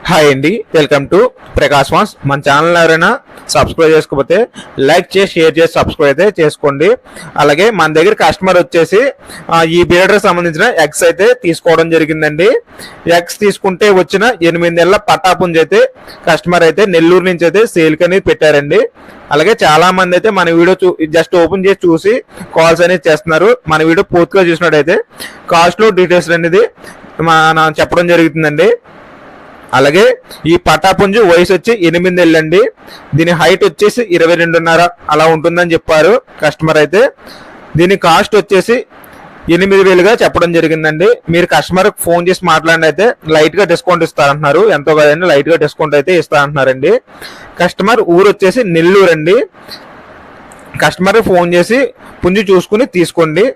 Hi అండి, welcome to Prakash Vance. మన channel ఎవరైనా సబ్స్క్రైబ్ చేసుకోకపోతే లైక్ చేసి షేర్ చేసి సబ్స్క్రైబ్ అయితే చేసుకోండి. అలాగే మన దగ్గర కస్టమర్ వచ్చేసి ఈ బీడర్ సంబంధించిన ఎగ్స్ అయితే తీసుకోవడం జరిగిందండి. ఎగ్స్ తీసుకుంటే వచ్చిన 8 నెలల పట్టాపుంజి అయితే కస్టమర్ అయితే నెల్లూరు నుంచి అయితే సేల్కి అనేది పెట్టారండి. అలాగే చాలా మంది అయితే మన వీడియో జస్ట్ ఓపెన్ చేసి చూసి కాల్స్ అనేది చేస్తున్నారు. మన వీడియో పూర్తిగా చూసినట్టయితే కాస్ట్ లో డీటెయిల్స్ అనేది చెప్పడం జరుగుతుందండి. అలాగే ఈ పటాపుంజు వయసు వచ్చి 8 ఏళ్ళండి. దీని హైట్ వచ్చేసి 22.5 అలా ఉంటుందని చెప్పారు కస్టమర్ అయితే. దీని కాస్ట్ వచ్చేసి 8,000గా చెప్పడం జరిగిందండి. మీరు కస్టమర్ ఫోన్ చేసి మాట్లాడిన అయితే లైట్ గా డిస్కౌంట్ ఇస్తారంటున్నారు. ఎంతో కదండి, లైట్ గా డిస్కౌంట్ అయితే ఇస్తారంటున్నారండి. కస్టమర్ ఊరు వచ్చేసి నెల్లూరు అండి. కస్టమర్ ఫోన్ చేసి పుంజు చూసుకుని తీసుకోండి.